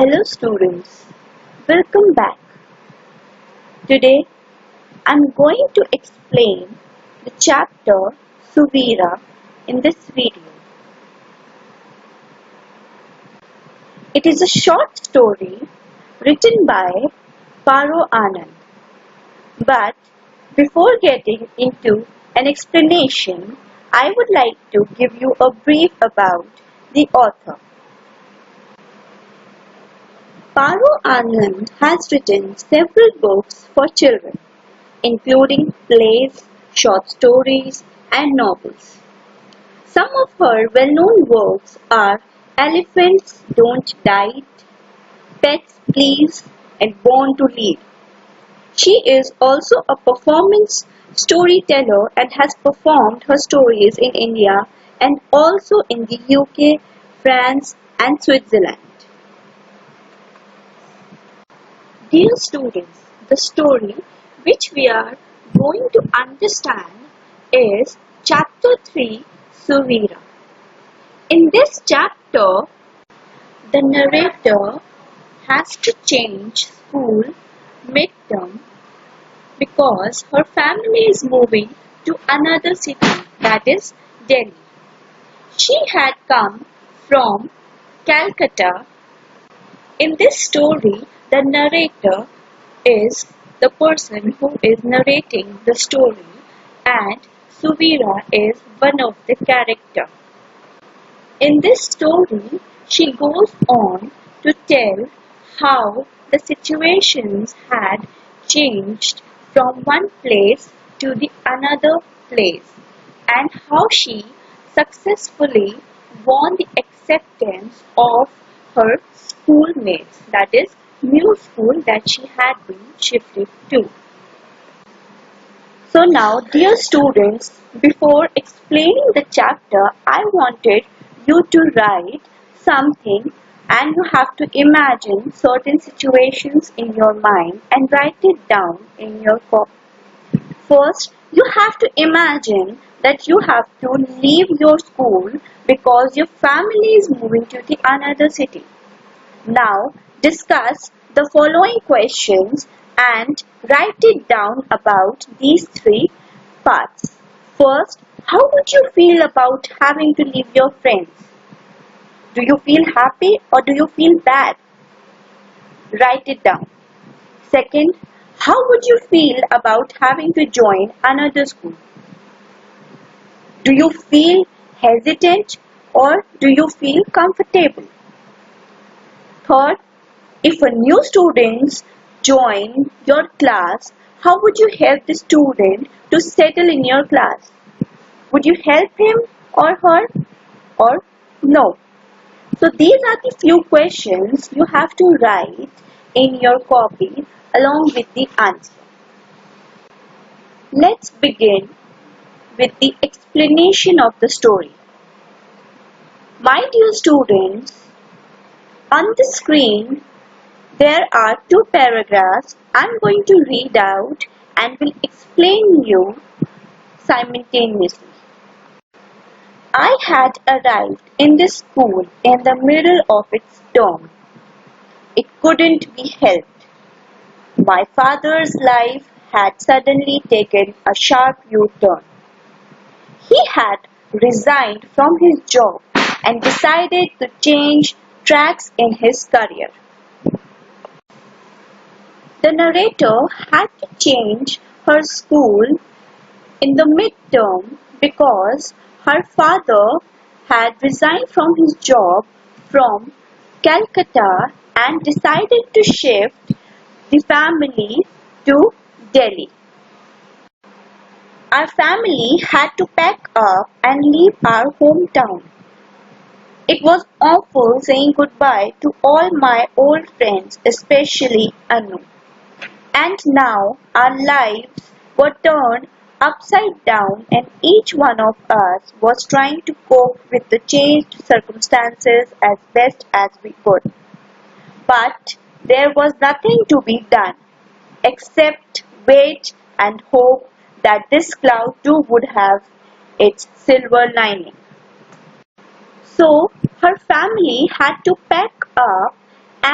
Hello students, welcome back. Today I am going to explain the chapter Suvira in this video. It is a short story written by Paro Anand. But before getting into an explanation, I would like to give you a brief about the author. Paro Anand has written several books for children, including plays, short stories, and novels. Some of her well-known works are Elephants Don't Diet, Pets Please, and Born to Lead. She is also a performance storyteller and has performed her stories in India and also in the UK, France, and Switzerland. Dear students, the story which we are going to understand is Chapter 3, Suvira. In this chapter, the narrator has to change school midterm because her family is moving to another city, that is Delhi. She had come from Calcutta. In this story, the narrator is the person who is narrating the story and Suvira is one of the characters. In this story, she goes on to tell how the situations had changed from one place to the another place and how she successfully won the acceptance of her schoolmates, that is, new school that she had been shifted to. So now, dear students, before explaining the chapter, I wanted you to write something and you have to imagine certain situations in your mind and write it down in your copy. First, you have to imagine that you have to leave your school because your family is moving to the another city. Now, discuss the following questions and write it down about these three parts. First, how would you feel about having to leave your friends? Do you feel happy or do you feel bad? Write it down. Second, how would you feel about having to join another school? Do you feel hesitant or do you feel comfortable? Third, if a new student joins your class, how would you help the student to settle in your class? Would you help him or her or no? So these are the few questions you have to write in your copy along with the answer. Let's begin with the explanation of the story. My dear students, on the screen there are two paragraphs I'm going to read out and will explain you simultaneously. I had arrived in this school in the middle of its term. It couldn't be helped. My father's life had suddenly taken a sharp U-turn. He had resigned from his job and decided to change tracks in his career. The narrator had to change her school in the midterm because her father had resigned from his job from Calcutta and decided to shift the family to Delhi. Our family had to pack up and leave our hometown. It was awful saying goodbye to all my old friends, especially Anu. And now our lives were turned upside down and each one of us was trying to cope with the changed circumstances as best as we could. But there was nothing to be done except wait and hope that this cloud too would have its silver lining. So her family had to pack up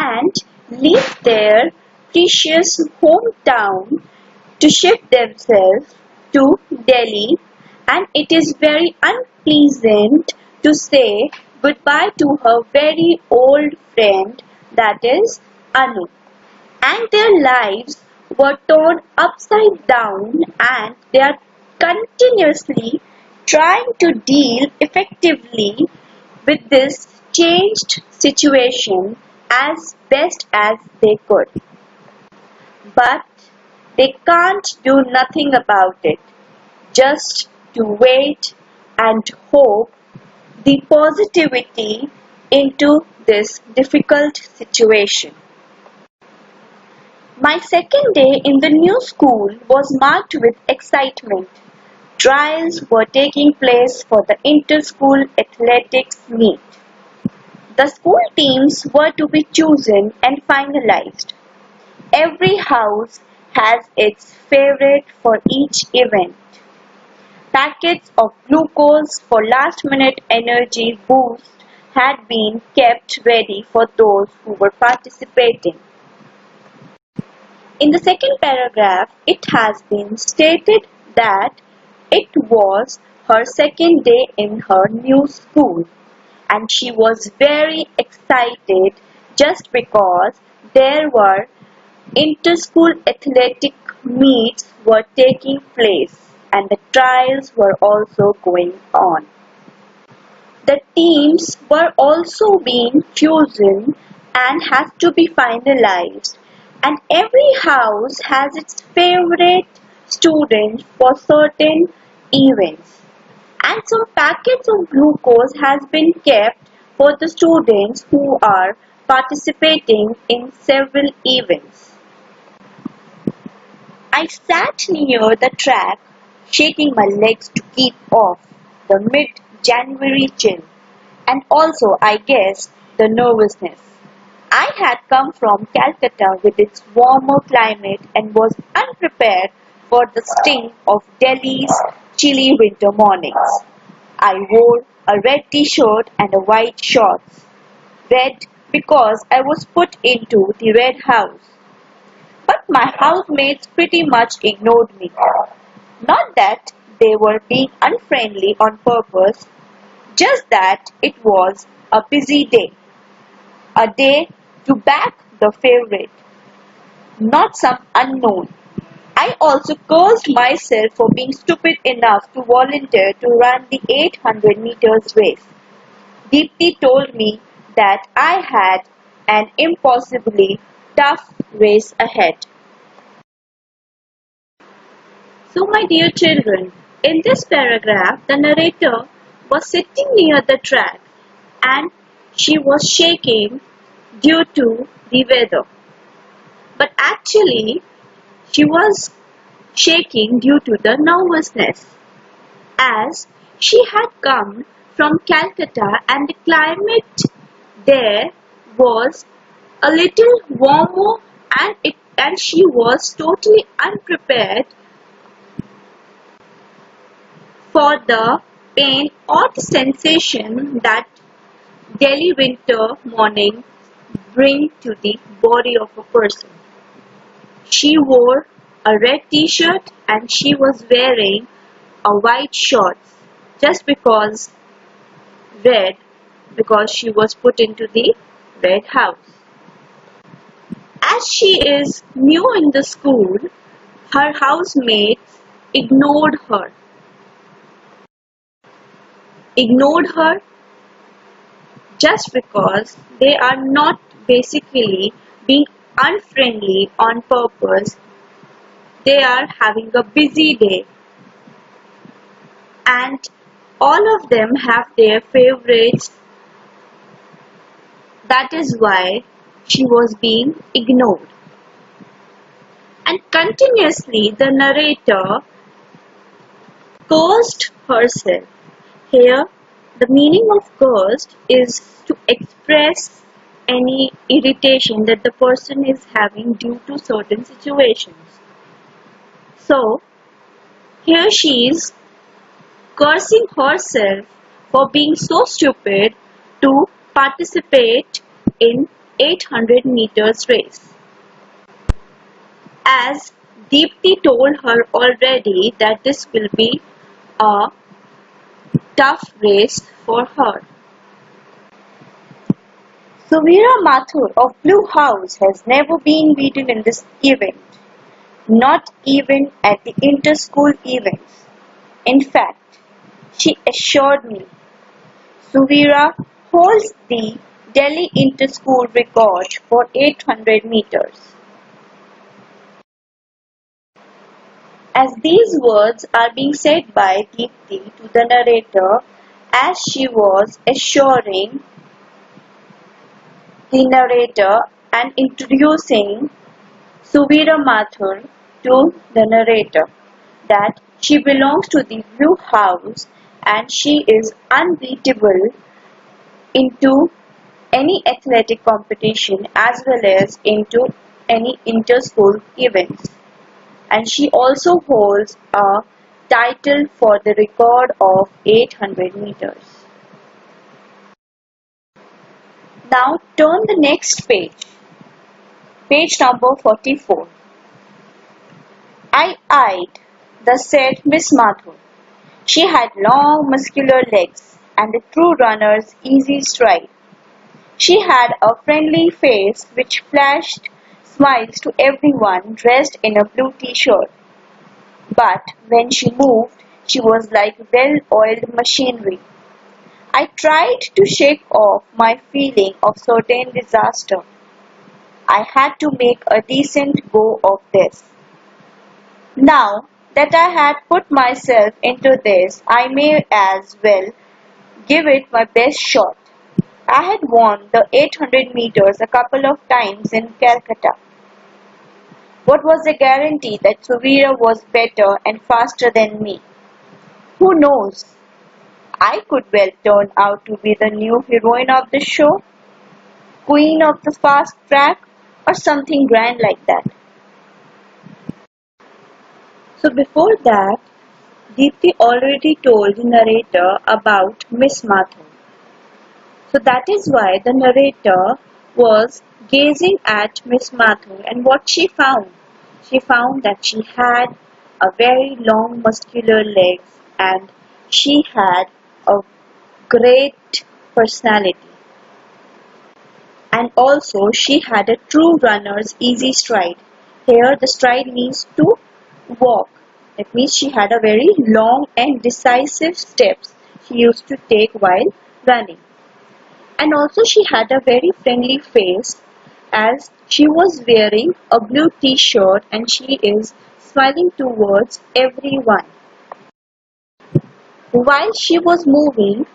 and leave their precious hometown to shift themselves to Delhi, and it is very unpleasant to say goodbye to her very old friend, that is Anu. And their lives were turned upside down, and they are continuously trying to deal effectively with this changed situation as best as they could. But they can't do nothing about it, just to wait and hope the positivity into this difficult situation. My second day in the new school was marked with excitement. Trials were taking place for the inter-school athletics meet. The school teams were to be chosen and finalized. Every house has its favorite for each event. Packets of glucose for last-minute energy boost had been kept ready for those who were participating. In the second paragraph, it has been stated that it was her second day in her new school, and she was very excited just because there were inter-school athletic meets were taking place and the trials were also going on. The teams were also being chosen and had to be finalized, and every house has its favorite student for certain events. And some packets of glucose has been kept for the students who are participating in several events. I sat near the track, shaking my legs to keep off the mid-January chill, and also, I guess, the nervousness. I had come from Calcutta with its warmer climate and was unprepared for the sting of Delhi's chilly winter mornings. I wore a red t-shirt and a white shorts. Red because I was put into the red house. But my housemates pretty much ignored me. Not that they were being unfriendly on purpose, just that it was a busy day. A day to back the favorite, not some unknown. I also cursed myself for being stupid enough to volunteer to run the 800 meters race. Deepti told me that I had an impossibly tough race ahead. So, my dear children, in this paragraph, the narrator was sitting near the track and she was shaking due to the weather. But actually, she was shaking due to the nervousness, as she had come from Calcutta and the climate there was a little warmer, and she was totally unprepared for the pain or the sensation that Delhi winter mornings bring to the body of a person. She wore a red t-shirt and she was wearing a white shorts just because red, because she was put into the red house. As she is new in the school, her housemates ignored her. Ignored her just because they are not basically being unfriendly on purpose. They are having a busy day and all of them have their favorites. That is why she was being ignored. And continuously the narrator cursed herself. Here, the meaning of cursed is to express any irritation that the person is having due to certain situations. So, here she is cursing herself for being so stupid to participate in 800 meters race. As Deepti told her already that this will be a tough race for her. Suvira Mathur of Blue House has never been beaten in this event, not even at the inter-school events. In fact, she assured me Suvira holds the Delhi inter-school record for 800 meters. As these words are being said by Deepti to the narrator, as she was assuring the narrator and introducing Suvira Mathur to the narrator, that she belongs to the Blue House and she is unbeatable into any athletic competition as well as into any inter-school events. And she also holds a title for the record of 800 meters. Now turn the next page, page number 44. I eyed the said Miss Mathur. She had long muscular legs and a true runner's easy stride. She had a friendly face which flashed smiles to everyone dressed in a blue t-shirt. But when she moved, she was like well-oiled machinery. I tried to shake off my feeling of certain disaster. I had to make a decent go of this. Now that I had put myself into this, I may as well give it my best shot. I had won the 800 meters a couple of times in Calcutta. What was the guarantee that Suvira was better and faster than me? Who knows? I could well turn out to be the new heroine of the show, queen of the fast track, or something grand like that. So before that, Deepti already told the narrator about Miss Mathur. So that is why the narrator was gazing at Miss Mathur, and what she found? She found that she had a very long muscular legs and she had a great personality. And also she had a true runner's easy stride. Here the stride means to walk. That means she had a very long and decisive steps she used to take while running. And also she had a very friendly face as she was wearing a blue t-shirt and she is smiling towards everyone. While she was moving,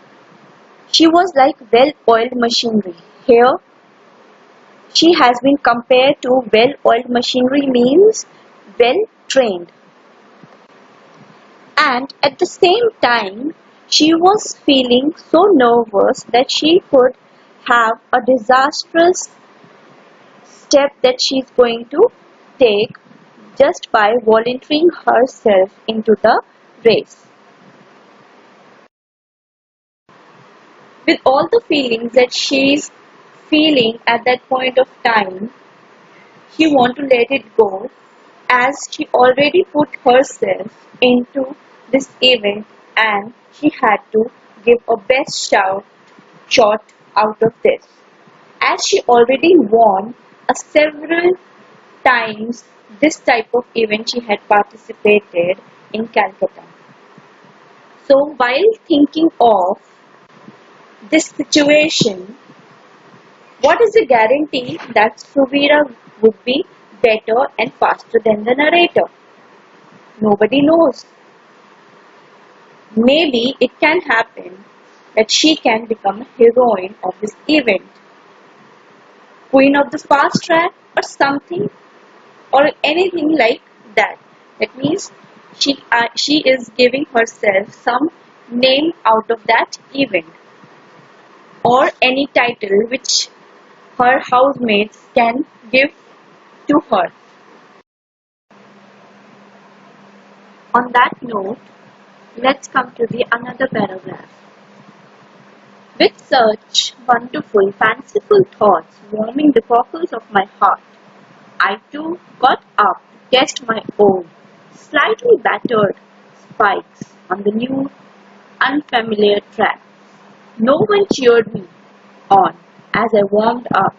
she was like well-oiled machinery. Here, she has been compared to well-oiled machinery means well-trained. And at the same time, she was feeling so nervous that she could have a disastrous step that she is going to take just by volunteering herself into the race. With all the feelings that she is feeling at that point of time, she want to let it go as she already put herself into this event and she had to give a best shot out of this. As she already won several times this type of event she had participated in Calcutta. So while thinking of this situation, what is the guarantee that Suvira would be better and faster than the narrator? Nobody knows. Maybe it can happen that she can become a heroine of this event, queen of the fast track or something or anything like that. That means she is giving herself some name out of that event or any title which her housemates can give to her. On that note, let's come to the another paragraph. With such wonderful, fanciful thoughts warming the cockles of my heart, I too got up to test my own, slightly battered spikes on the new, unfamiliar track. No one cheered me on as I warmed up,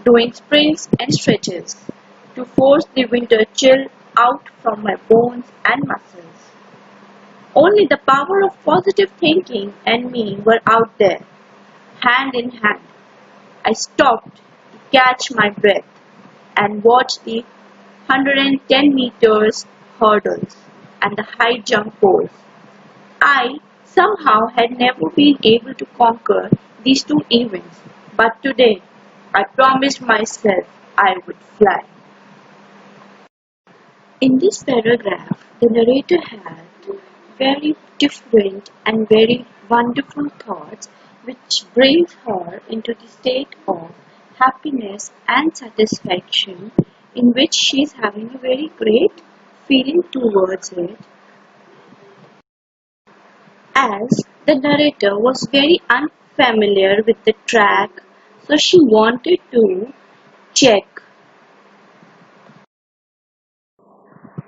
doing sprints and stretches to force the winter chill out from my bones and muscles. Only the power of positive thinking and me were out there, hand in hand. I stopped to catch my breath and watched the 110 meters hurdles and the high jump poles. I somehow had never been able to conquer these two events, but today I promised myself I would fly. In this paragraph, the narrator had very different and very wonderful thoughts which brings her into the state of happiness and satisfaction in which she is having a very great feeling towards it, as the narrator was very unfamiliar with the track, so she wanted to check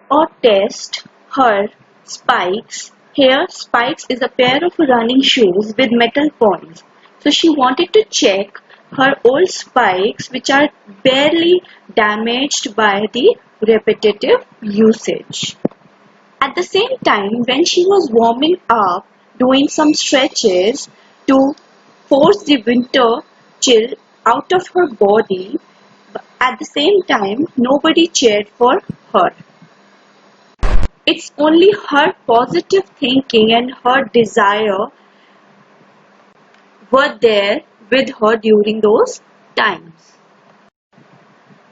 or test her spikes. Here, spikes is a pair of running shoes with metal points. So she wanted to check her old spikes which are barely damaged by the repetitive usage. At the same time, when she was warming up, doing some stretches to force the winter chill out of her body, at the same time, nobody cheered for her. It's only her positive thinking and her desire were there with her during those times.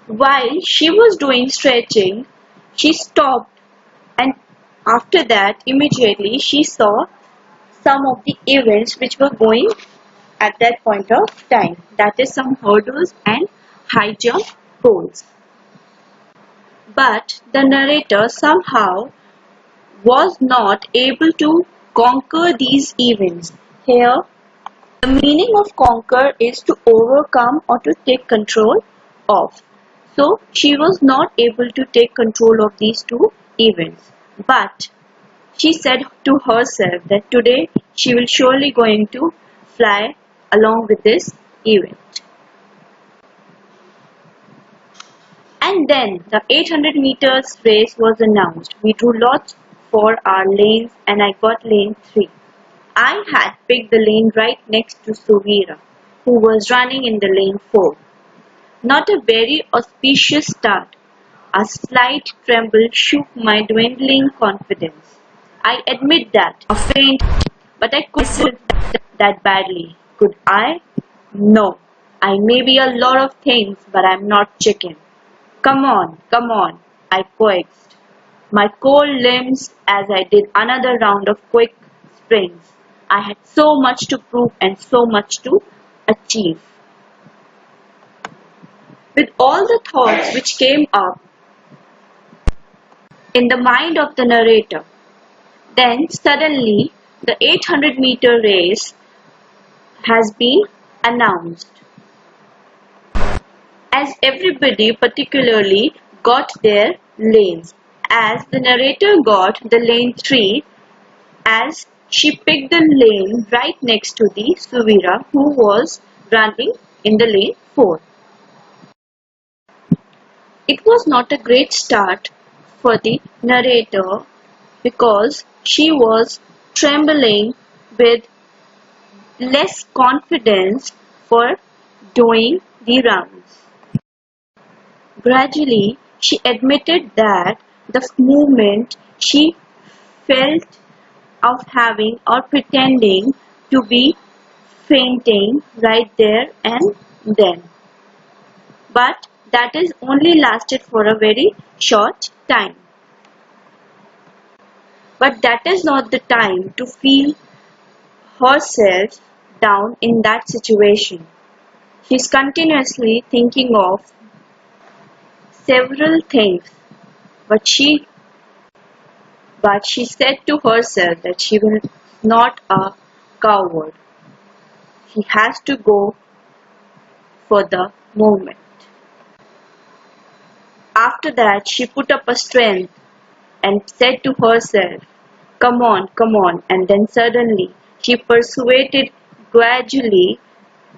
While she was doing stretching, she stopped, and after that immediately she saw some of the events which were going at that point of time. That is some hurdles and high jump poles. But the narrator somehow was not able to conquer these events. Here, the meaning of conquer is to overcome or to take control of. So, she was not able to take control of these two events. But she said to herself that today she will surely going to fly along with this event. And then the 800 meters race was announced. We drew lots for our lanes and I got lane 3. I had picked the lane right next to Suvira, who was running in the lane 4. Not a very auspicious start. A slight tremble shook my dwindling confidence. I admit that, a faint, but I couldn't that badly. Could I? No. I may be a lot of things, but I'm not chicken. Come on, I coaxed my cold limbs as I did another round of quick sprints. I had so much to prove and so much to achieve. With all the thoughts which came up in the mind of the narrator, then suddenly the 800-meter race has been announced. As everybody particularly got their lanes, as the narrator got the lane 3, as she picked the lane right next to the Suvira who was running in the lane 4. It was not a great start for the narrator because she was trembling with less confidence for doing the rounds. Gradually, she admitted that the movement she felt of having or pretending to be fainting right there and then. But that is only lasted for a very short time. But that is not the time to feel herself down in that situation. She is continuously thinking of several things, but she said to herself that she was not a coward. She has to go for the moment. After that, she put up a strength and said to herself, come on, and then suddenly she persuaded gradually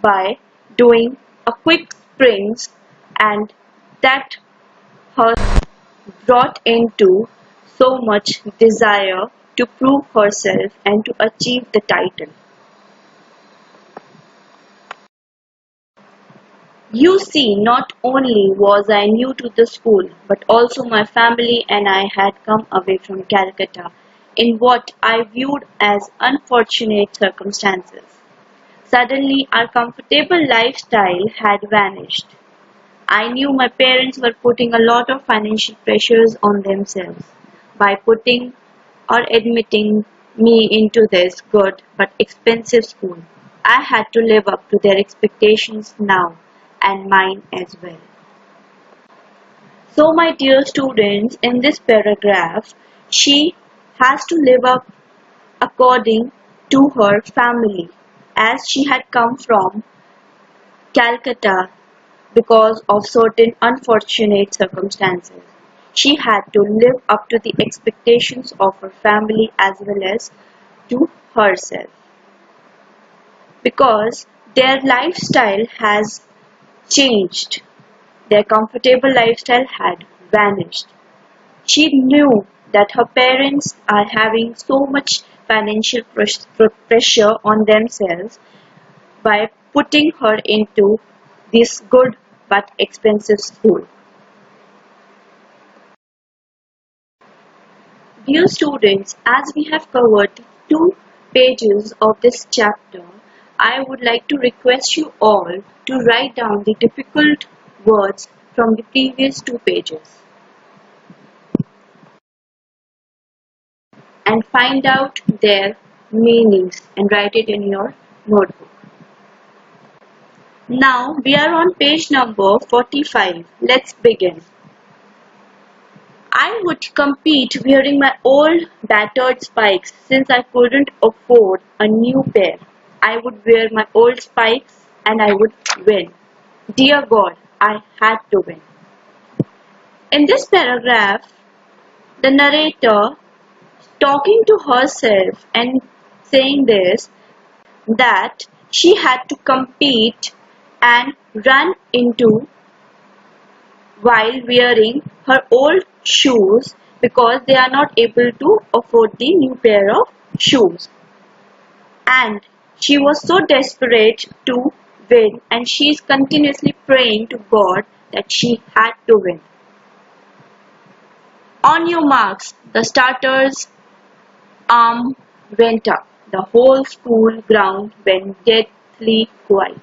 by doing a quick springs, and that her brought into so much desire to prove herself and to achieve the title. You see, not only was I new to the school, but also my family and I had come away from Calcutta in what I viewed as unfortunate circumstances. Suddenly, our comfortable lifestyle had vanished. I knew my parents were putting a lot of financial pressures on themselves by putting or admitting me into this good but expensive school. I had to live up to their expectations now and mine as well. So, my dear students, in this paragraph, she has to live up according to her family, as she had come from Calcutta because of certain unfortunate circumstances. She had to live up to the expectations of her family as well as to herself, because their lifestyle has changed. Their comfortable lifestyle had vanished. She knew that her parents are having so much financial pressure on themselves by putting her into this good but expensive school. Dear students, as we have covered 2 pages of this chapter, I would like to request you all to write down the difficult words from the previous 2 pages and find out their meanings and write it in your notebook. Now we are on page number 45. Let's begin. I would compete wearing my old battered spikes since I couldn't afford a new pair. I would wear my old spikes and I would win. Dear God, I had to win. In this paragraph, the narrator talking to herself and saying this, that she had to compete and run into while wearing her old shoes because they are not able to afford the new pair of shoes. And she was so desperate to win, and she is continuously praying to God that she had to win. On your marks, the starter's arm went up. The whole school ground went deathly quiet.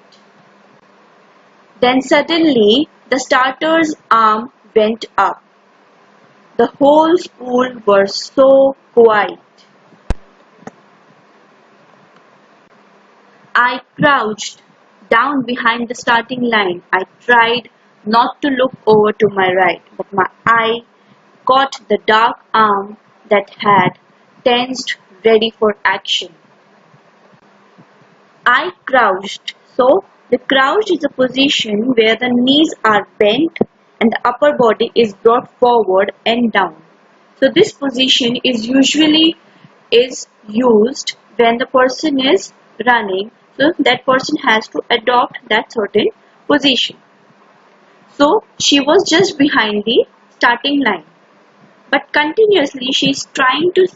Then suddenly the starter's arm went up. The whole school was so quiet. I crouched down behind the starting line. I tried not to look over to my right, but my eye caught the dark arm that had tensed ready for action. I crouched. So, the crouch is a position where the knees are bent and the upper body is brought forward and down. So, this position is usually used when the person is running. So, that person has to adopt that certain position. So, she was just behind the starting line. But continuously she is trying to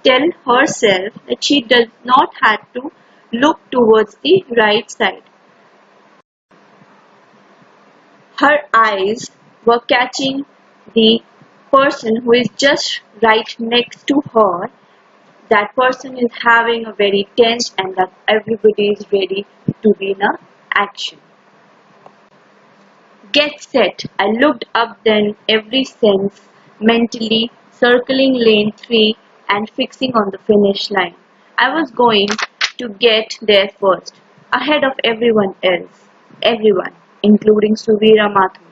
tell herself that she does not have to look towards the right side. Her eyes were catching the person who is just right next to her. That person is having a very tense and that everybody is ready to be in a action. Get set. I looked up then every sense mentally circling lane 3 and fixing on the finish line. I was going to get there first, ahead of everyone else. Everyone, including Suvira Mathur.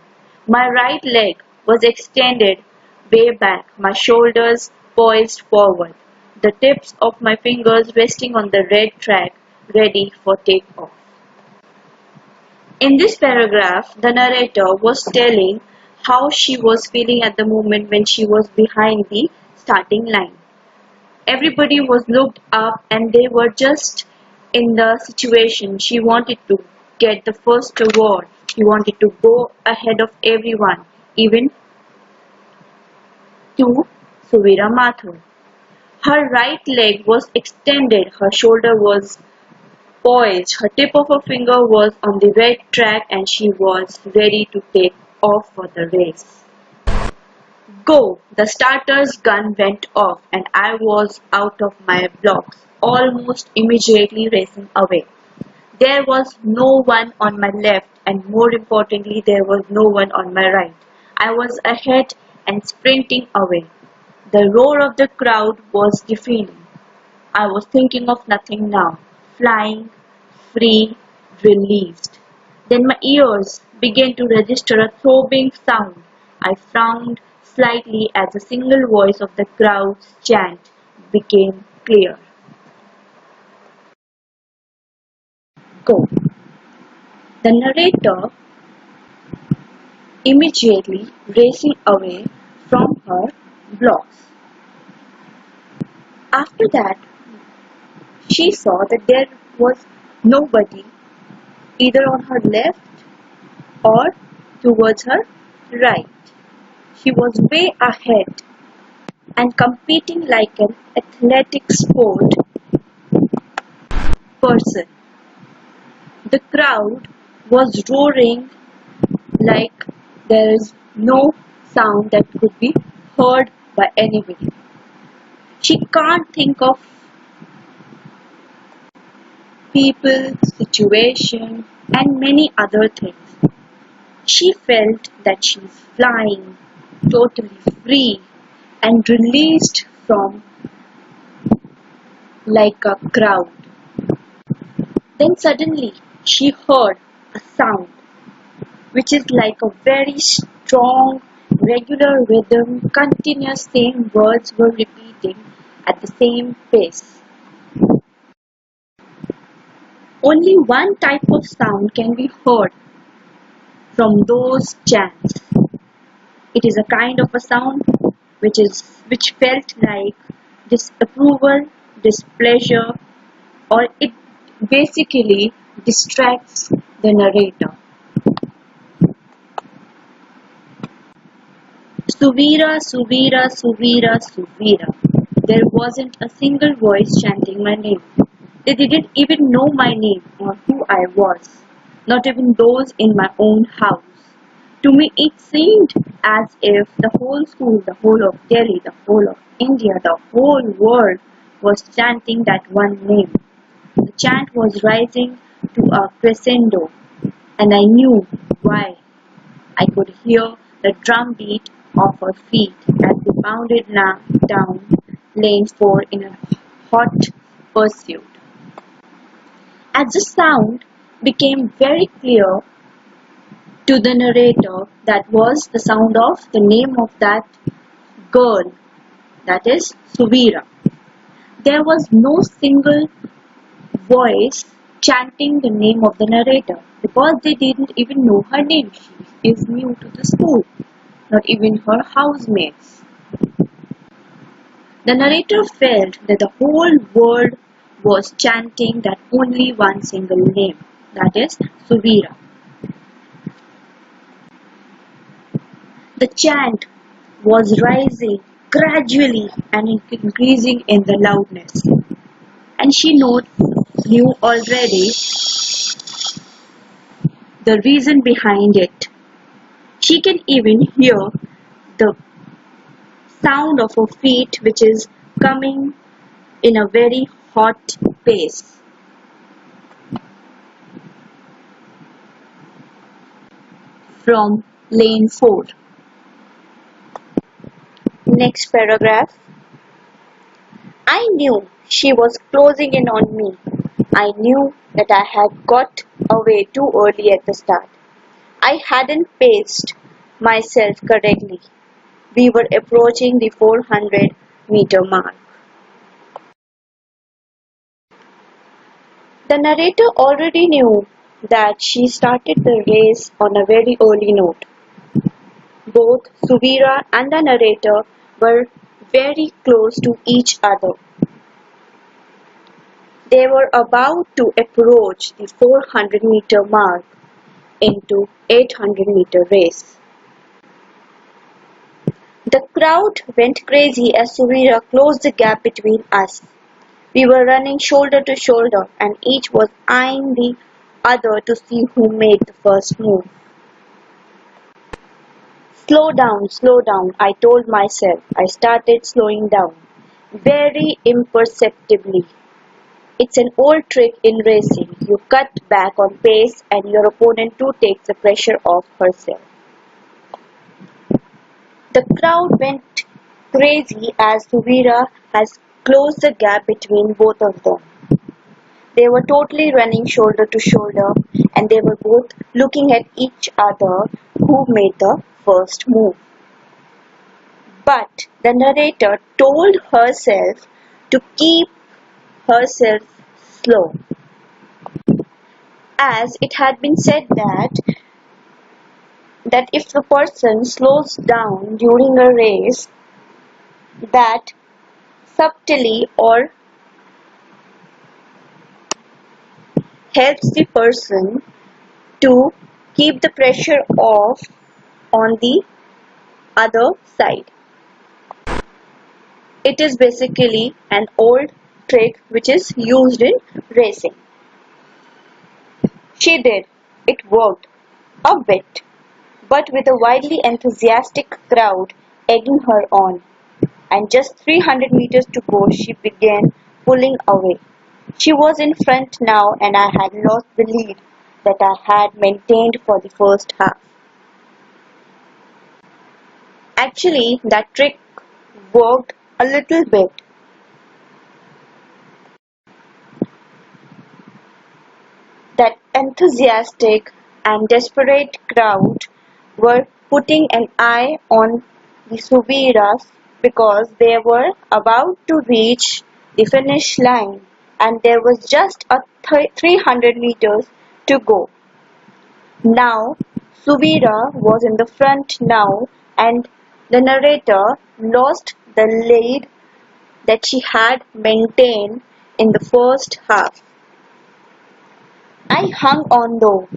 My right leg was extended way back, my shoulders poised forward, the tips of my fingers resting on the red track, ready for takeoff. In this paragraph, the narrator was telling how she was feeling at the moment when she was behind the starting line. Everybody was looked up and they were just in the situation. She wanted to get the first award. She wanted to go ahead of everyone, even to Suvira Mathur. Her right leg was extended, her shoulder was poised, her tip of her finger was on the red track and she was ready to take off for the race. Go! The starter's gun went off and I was out of my blocks, almost immediately racing away. There was no one on my left and more importantly there was no one on my right. I was ahead and sprinting away. The roar of the crowd was deafening. I was thinking of nothing now, flying, free, released. Then my ears began to register a throbbing sound. I frowned slightly as the single voice of the crowd's chant became clear. Go. The narrator immediately racing away from her blocks. After that, she saw that there was nobody either on her left or towards her right. She was way ahead and competing like an athletic sport person. The crowd was roaring like there is no sound that could be heard by anybody. She can't think of people, situation, and many other things. She felt that she is flying, totally free, and released from like a crowd. Then suddenly she heard a sound which is like a very strong, regular rhythm, continuous same words were repeating at the same pace. Only one type of sound can be heard from those chants. It is a kind of a sound which felt like disapproval, displeasure, or it basically distracts the narrator. Suvira, Suvira, Suvira, Suvira. There wasn't a single voice chanting my name. They didn't even know my name or who I was, not even those in my own house. To me, it seemed as if the whole school, the whole of Delhi, the whole of India, the whole world was chanting that one name. The chant was rising to a crescendo, and I knew why. I could hear the drum beat of her feet as they bounded down lane 4 in a hot pursuit. As the sound became very clear to the narrator, that was the sound of the name of that girl, that is Suvira. There was no single voice chanting the name of the narrator because they didn't even know her name. She is new to the school, not even her housemates. The narrator felt that the whole world was chanting that only one single name, that is Suvira. The chant was rising gradually and increasing in the loudness, and she knew already the reason behind it. She can even hear the sound of her feet which is coming in a very hot pace. From lane 4. Next paragraph. I knew she was closing in on me. I knew that I had got away too early at the start. I hadn't paced myself correctly. We were approaching the 400-meter mark. The narrator already knew that she started the race on a very early note. Both Suvira and the narrator were very close to each other. They were about to approach the 400-meter mark into 800-meter race. The crowd went crazy as Suvira closed the gap between us. We were running shoulder to shoulder and each was eyeing the other to see who made the first move. Slow down, I told myself. I started slowing down, very imperceptibly. It's an old trick in racing. You cut back on pace and your opponent too takes the pressure off herself. The crowd went crazy as Suvira has closed the gap between both of them. They were totally running shoulder to shoulder and they were both looking at each other who made the first move. But the narrator told herself to keep herself slow, as it had been said that if the person slows down during a race, that subtly or helps the person to keep the pressure off on the other side. It is basically an old trick which is used in racing. She did. It worked. A bit. But with a wildly enthusiastic crowd egging her on. And just 300 meters to go, she began pulling away. She was in front now and I had lost the lead that I had maintained for the first half. Actually, that trick worked a little bit. That enthusiastic and desperate crowd were putting an eye on the Subiras because they were about to reach the finish line and there was just a 300 meters to go. Now, Subira was in the front now and the narrator lost the lead that she had maintained in the first half. I hung on though,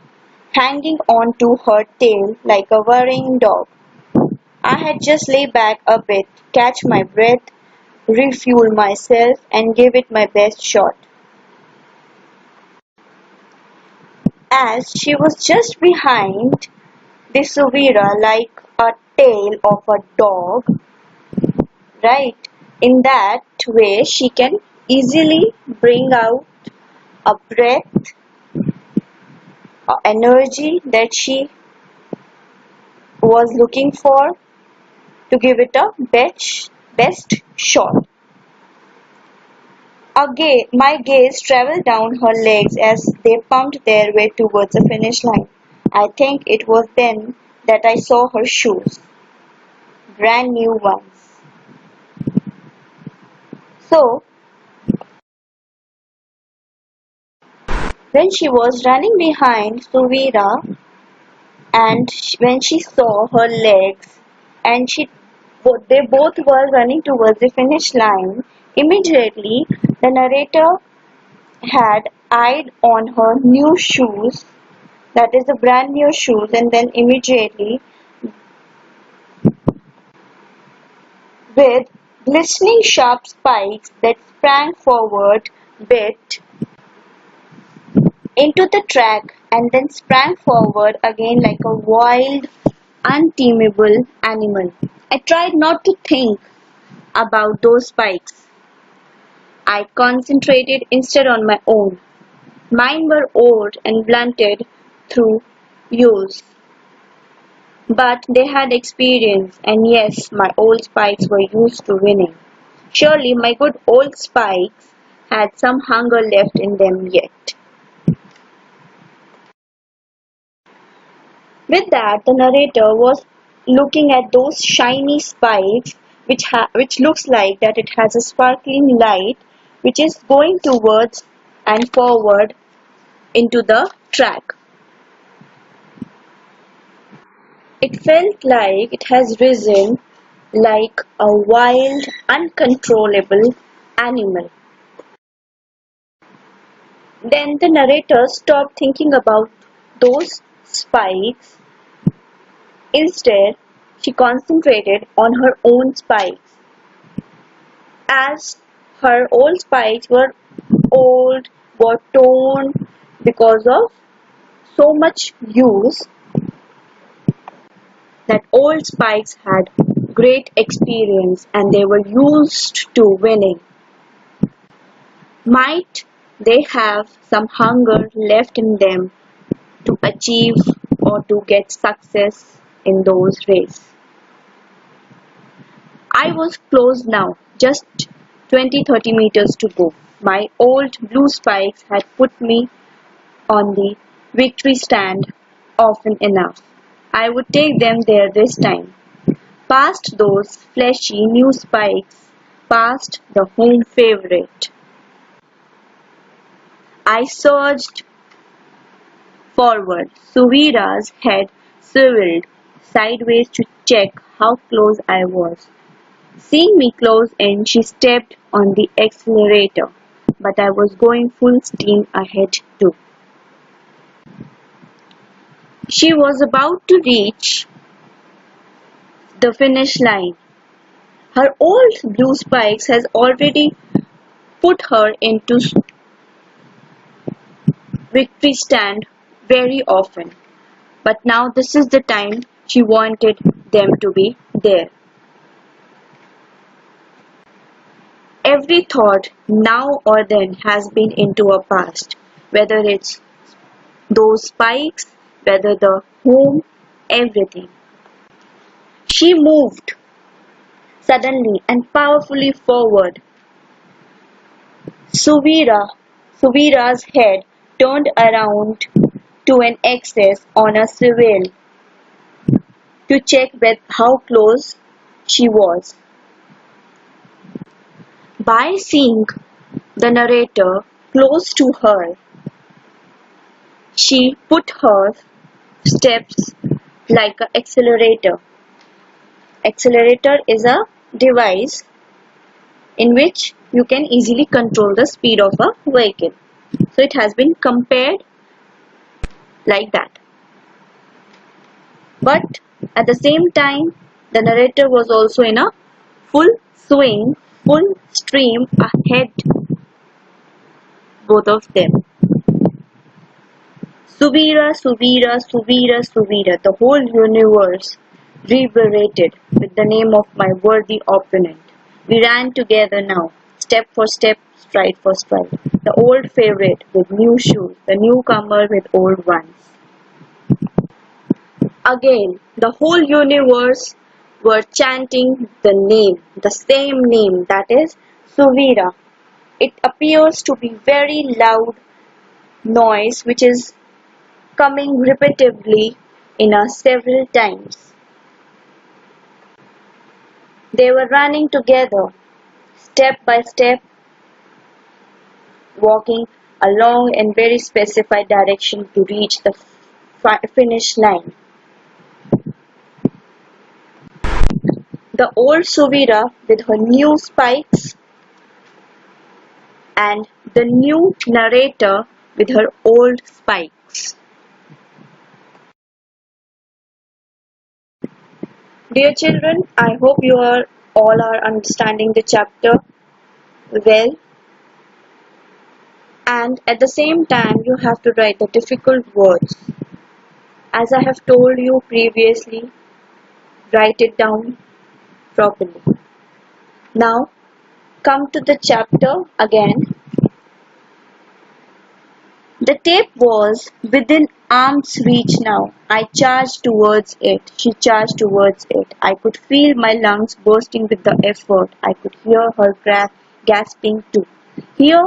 hanging on to her tail like a worrying dog. I had just lay back a bit, catch my breath, refuel myself and give it my best shot. As she was just behind the Suvira like a tail of a dog, right? In that way she can easily bring out a breath, energy that she was looking for to give it a best shot. My gaze traveled down her legs as they pumped their way towards the finish line. I think it was then that I saw her shoes. Brand new ones. So, when she was running behind Suvira and when she saw her legs and they both were running towards the finish line, immediately the narrator had eyed on her new shoes, that is the brand new shoes, and then immediately with glistening sharp spikes that sprang forward, bit into the track and then sprang forward again like a wild, untamable animal. I tried not to think about those spikes. I concentrated instead on my own. Mine were old and blunted through use. But they had experience, and yes, my old spikes were used to winning. Surely my good old spikes had some hunger left in them yet. With that, the narrator was looking at those shiny spikes which looks like that it has a sparkling light which is going towards and forward into the track. It felt like it has risen like a wild, uncontrollable animal. Then the narrator stopped thinking about those spikes. Instead, she concentrated on her own spikes. As her old spikes were torn because of so much use, that old spikes had great experience and they were used to winning. Might they have some hunger left in them to achieve or to get success in those races? I was close now, just 20-30 meters to go. My old blue spikes had put me on the victory stand often enough. I would take them there this time. Past those fleshy new spikes, past the home favorite. I surged forward. Suvira's head swiveled sideways to check how close I was. Seeing me close in, she stepped on the accelerator, but I was going full steam ahead too. She was about to reach the finish line. Her old blue spikes has already put her into victory stand very often, but now this is the time she wanted them to be there. Every thought now or then has been into her past, whether it's those spikes, whether the home, everything. She moved suddenly and powerfully forward. Suvira's head turned around to an axis on a swivel to check with how close she was. By seeing the narrator close to her, she put her steps like an accelerator. Accelerator is a device in which you can easily control the speed of a vehicle. So it has been compared like that. But at the same time, the narrator was also in a full swing, full stream ahead, both of them. Suvira, the whole universe reverberated with the name of my worthy opponent. We ran together now, step for step, stride for stride. The old favorite with new shoes, the newcomer with old ones. Again, the whole universe were chanting the name, the same name, that is Suvira. It appears to be very loud noise which is coming repetitively in several times. They were running together, step by step, walking along in very specified direction to reach the finish line. The old Suvira with her new spikes and the new narrator with her old spikes. Dear children, I hope you all are understanding the chapter well, and at the same time you have to write the difficult words. As I have told you previously, write it down properly. Now come to the chapter again. The tape was within arm's reach now. I charged towards it. She charged towards it. I could feel my lungs bursting with the effort. I could hear her gasping too. Hear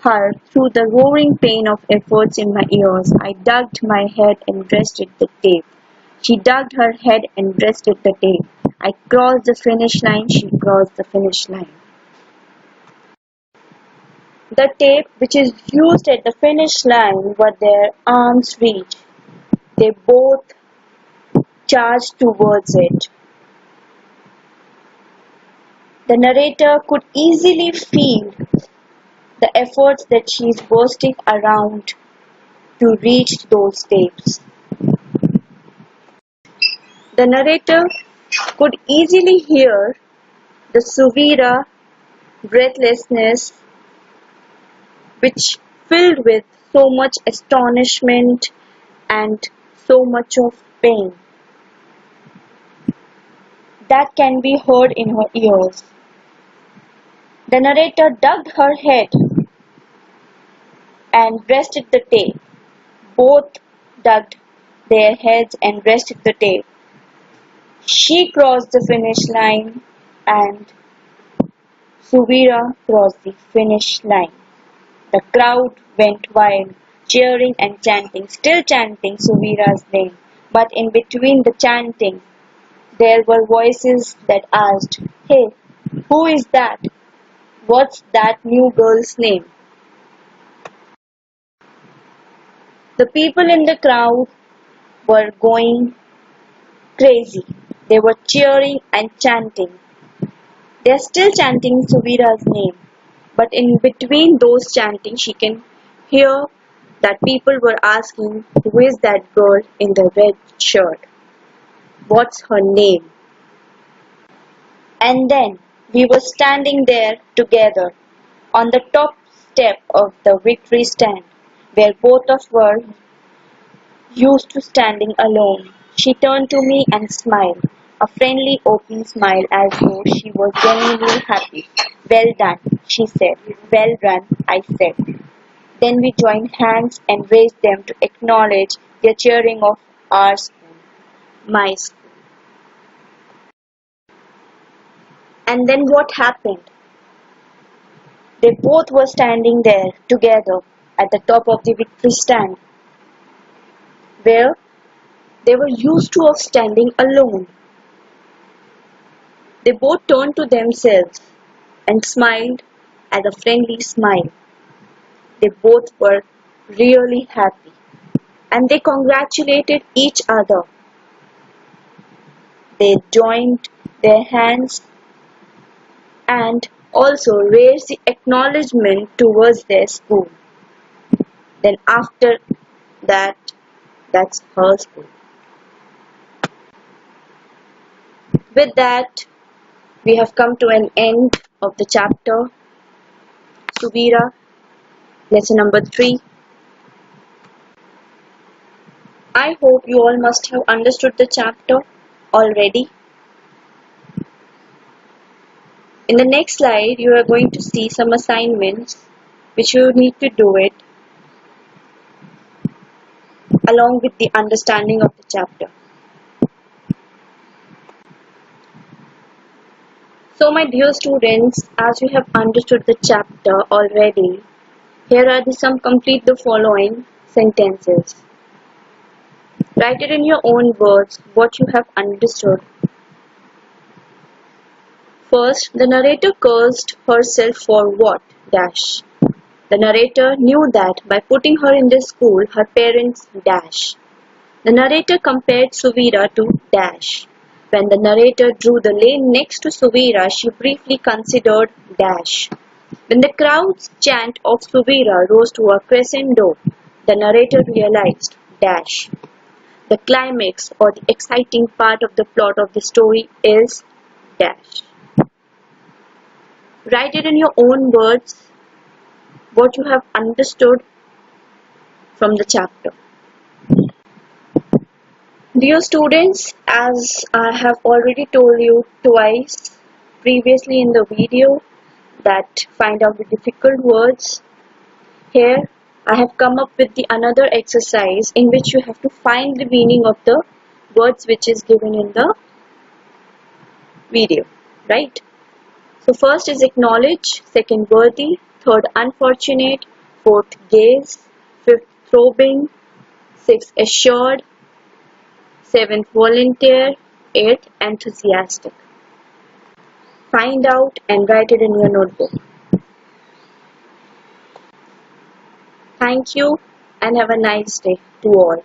her through the roaring pain of efforts in my ears. I dug my head and rested the tape. She dug her head and rested the tape. I crossed the finish line. She crossed the finish line. The tape which is used at the finish line where their arms reach. They both charge towards it. The narrator could easily feel the efforts that she is bursting around to reach those tapes. The narrator could easily hear the Suvira breathlessness which filled with so much astonishment and so much of pain that can be heard in her ears. The narrator ducked her head and rested the tape. Both ducked their heads and rested the tape. She crossed the finish line and Suvira crossed the finish line. The crowd went wild, cheering and chanting, still chanting Suvira's name. But in between the chanting, there were voices that asked, "Hey, who is that? What's that new girl's name?" The people in the crowd were going crazy. They were cheering and chanting. They are still chanting Suvira's name. But in between those chanting, she can hear that people were asking, "Who is that girl in the red shirt? What's her name?" And then we were standing there together on the top step of the victory stand, where both of us were used to standing alone. She turned to me and smiled, a friendly, open smile as though she was genuinely happy. "Well done," she said. "Well run," I said. Then we joined hands and raised them to acknowledge their cheering of our school, my school. And then what happened? They both were standing there together at the top of the victory stand, where they were used to of standing alone. They both turned to themselves and smiled as a friendly smile. They both were really happy and they congratulated each other. They joined their hands and also raised the acknowledgement towards their school. Then after that, that's her school. With that, we have come to an end of the chapter Suvira, lesson number 3. I hope you all must have understood the chapter already. In the next slide, you are going to see some assignments which you need to do it along with the understanding of the chapter. So my dear students, as you have understood the chapter already, here are some complete the following sentences. Write it in your own words what you have understood. First, the narrator cursed herself for what? Dash. The narrator knew that by putting her in this school, her parents dash. The narrator compared Suvira to dash. When the narrator drew the lane next to Suvira, she briefly considered dash. When the crowd's chant of Suvira rose to a crescendo, the narrator realized dash. The climax or the exciting part of the plot of the story is dash. Write it in your own words what you have understood from the chapter. Dear students, as I have already told you twice previously in the video that find out the difficult words, here I have come up with the another exercise in which you have to find the meaning of the words which is given in the video, right? So first is acknowledge, second worthy, third unfortunate, fourth gaze, fifth throbbing, sixth assured, seventh volunteer, eighth enthusiastic. Find out and write it in your notebook. Thank you and have a nice day to all.